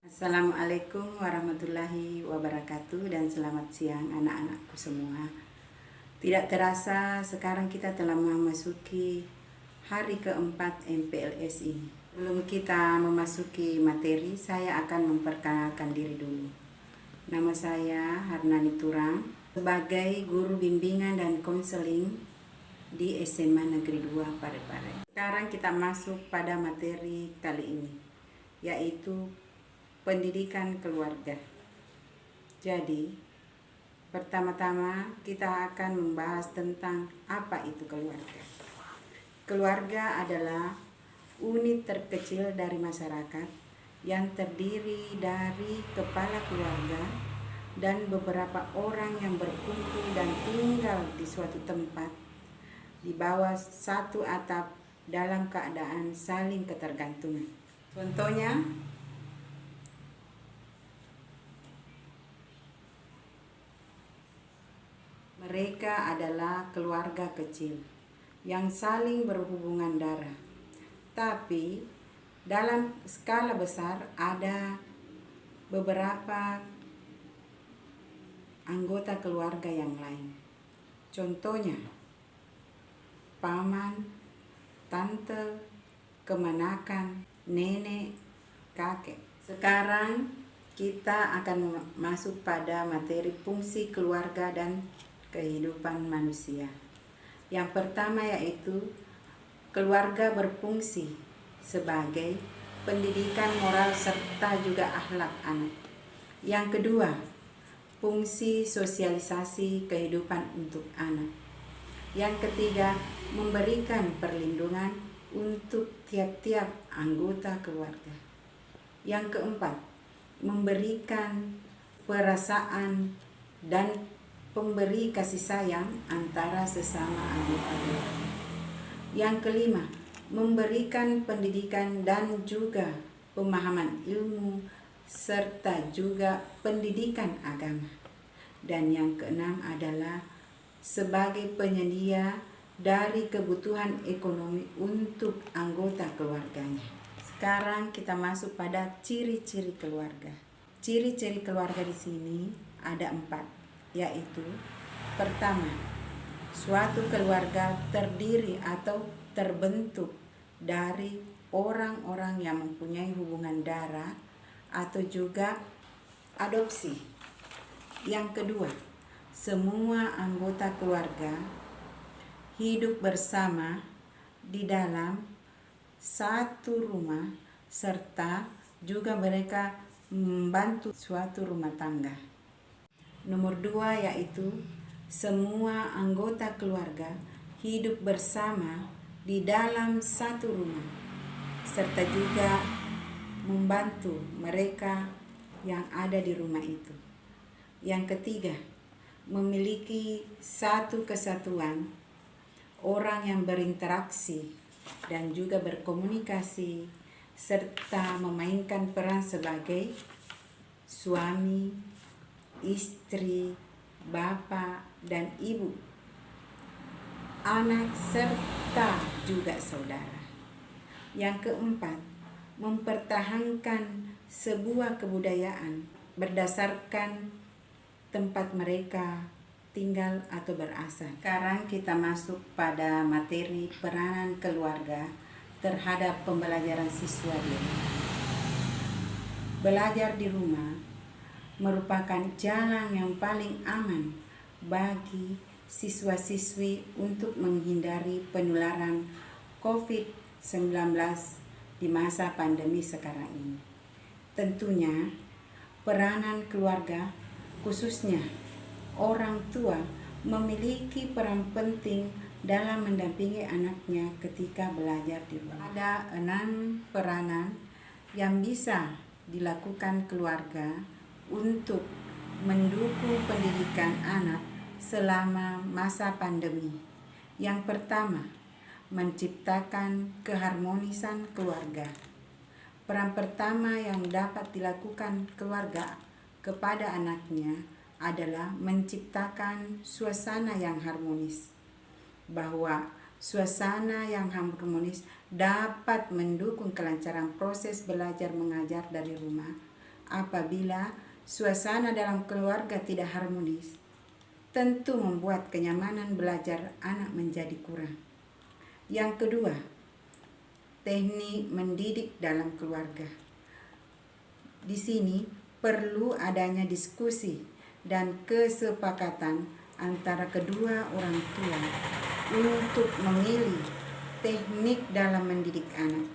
Assalamualaikum warahmatullahi wabarakatuh dan selamat siang anak-anakku semua. Tidak terasa sekarang kita telah memasuki hari keempat MPLS ini. Sebelum kita memasuki materi, saya akan memperkenalkan diri dulu. Nama saya Harnani Turang sebagai guru bimbingan dan konseling di SMA Negeri 2 Parepare. Sekarang kita masuk pada materi kali ini, yaitu pendidikan keluarga. Jadi, pertama-tama kita akan membahas tentang apa itu keluarga. Keluarga adalah unit terkecil dari masyarakat yang terdiri dari kepala keluarga dan beberapa orang yang berkumpul dan tinggal di suatu tempat di bawah satu atap dalam keadaan saling ketergantungan. Contohnya, mereka adalah keluarga kecil yang saling berhubungan darah. Tapi dalam skala besar ada beberapa anggota keluarga yang lain. Contohnya, paman, tante, kemanakan, nenek, kakek. Sekarang kita akan masuk pada materi fungsi keluarga dan kehidupan manusia. Yang pertama yaitu keluarga berfungsi sebagai pendidikan moral serta juga akhlak anak. Yang kedua, fungsi sosialisasi kehidupan untuk anak. Yang ketiga, memberikan perlindungan untuk tiap-tiap anggota keluarga. Yang keempat, memberikan perasaan dan pemberi kasih sayang antara sesama anggota keluarga. Yang kelima, memberikan pendidikan dan juga pemahaman ilmu serta juga pendidikan agama. Dan yang keenam adalah sebagai penyedia dari kebutuhan ekonomi untuk anggota keluarganya. Sekarang kita masuk pada ciri-ciri keluarga. Ciri-ciri keluarga di sini ada 4, yaitu pertama, suatu keluarga terdiri atau terbentuk dari orang-orang yang mempunyai hubungan darah atau juga adopsi. Yang kedua, semua anggota keluarga hidup bersama di dalam satu rumah serta juga mereka membantu suatu rumah tangga. Nomor 2 yaitu semua anggota keluarga hidup bersama di dalam satu rumah serta juga membantu mereka yang ada di rumah itu. Yang ketiga, memiliki satu kesatuan orang yang berinteraksi dan juga berkomunikasi serta memainkan peran sebagai suami, istri, bapak, dan ibu, anak, serta juga saudara. Yang keempat, mempertahankan sebuah kebudayaan berdasarkan tempat mereka tinggal atau berasal. Sekarang kita masuk pada materi peranan keluarga terhadap pembelajaran siswa di rumah. Belajar di rumah merupakan jalan yang paling aman bagi siswa-siswi untuk menghindari penularan COVID-19 di masa pandemi sekarang ini. Tentunya peranan keluarga, khususnya orang tua, memiliki peran penting dalam mendampingi anaknya ketika belajar di rumah. Ada 6 peranan yang bisa dilakukan keluarga untuk mendukung pendidikan anak selama masa pandemi. Yang pertama, menciptakan keharmonisan keluarga. Peran pertama yang dapat dilakukan keluarga kepada anaknya adalah menciptakan suasana yang harmonis. Bahwa suasana yang harmonis dapat mendukung kelancaran proses belajar mengajar dari rumah apabila suasana dalam keluarga tidak harmonis, tentu membuat kenyamanan belajar anak menjadi kurang. Yang kedua, teknik mendidik dalam keluarga. Di sini perlu adanya diskusi dan kesepakatan antara kedua orang tua untuk memilih teknik dalam mendidik anak.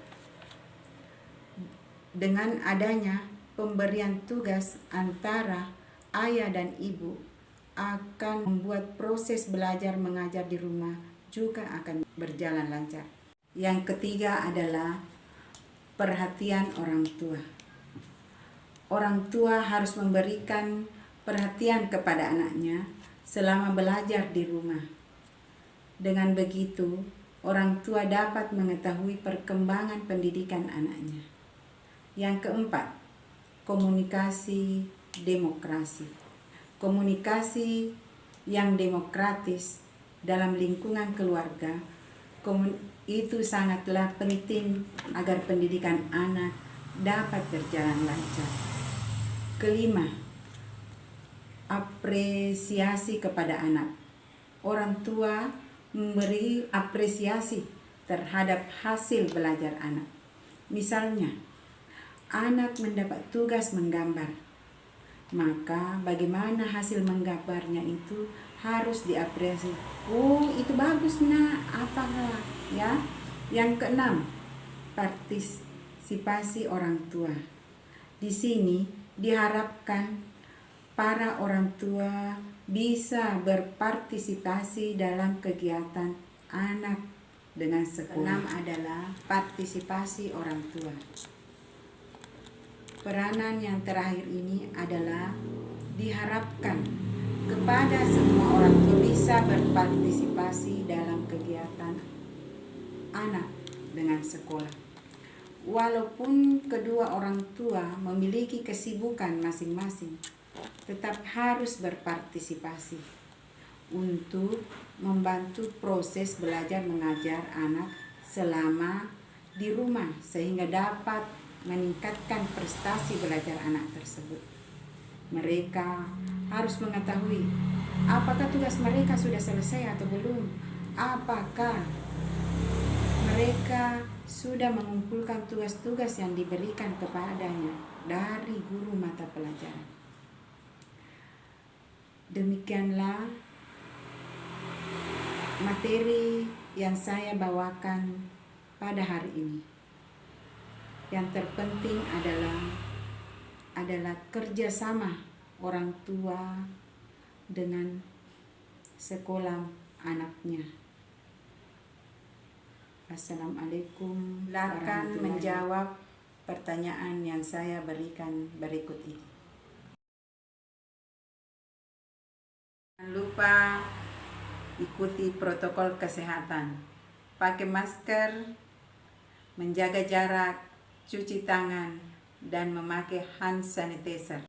Dengan adanya pemberian tugas antara ayah dan ibu akan membuat proses belajar mengajar di rumah juga akan berjalan lancar. Yang ketiga adalah perhatian orang tua. Orang tua harus memberikan perhatian kepada anaknya selama belajar di rumah. Dengan begitu, orang tua dapat mengetahui perkembangan pendidikan anaknya. Yang keempat, komunikasi demokrasi. Komunikasi yang demokratis dalam lingkungan keluarga itu sangatlah penting agar pendidikan anak dapat berjalan lancar. Kelima, apresiasi kepada anak. Orang tua memberi apresiasi terhadap hasil belajar anak. Misalnya, anak mendapat tugas menggambar, maka bagaimana hasil menggambarnya itu harus diapresiasi. Oh, itu bagus nak, apalah ya. Yang keenam, partisipasi orang tua. Di sini diharapkan para orang tua bisa berpartisipasi dalam kegiatan anak dengan sekolah. Keenam adalah partisipasi orang tua. Peranan yang terakhir ini adalah diharapkan kepada semua orang tua bisa berpartisipasi dalam kegiatan anak dengan sekolah. Walaupun kedua orang tua memiliki kesibukan masing-masing, tetap harus berpartisipasi untuk membantu proses belajar mengajar anak selama di rumah sehingga dapat meningkatkan prestasi belajar anak tersebut. Mereka harus mengetahui apakah tugas mereka sudah selesai atau belum, apakah mereka sudah mengumpulkan tugas-tugas yang diberikan kepadanya dari guru mata pelajaran. Demikianlah materi yang saya bawakan pada hari ini. Yang terpenting adalah kerjasama orang tua dengan sekolah anaknya. Assalamualaikum. Silakan menjawab pertanyaan yang saya berikan berikut ini. Jangan lupa ikuti protokol kesehatan, pakai masker, menjaga jarak, cuci tangan, dan memakai hand sanitizer.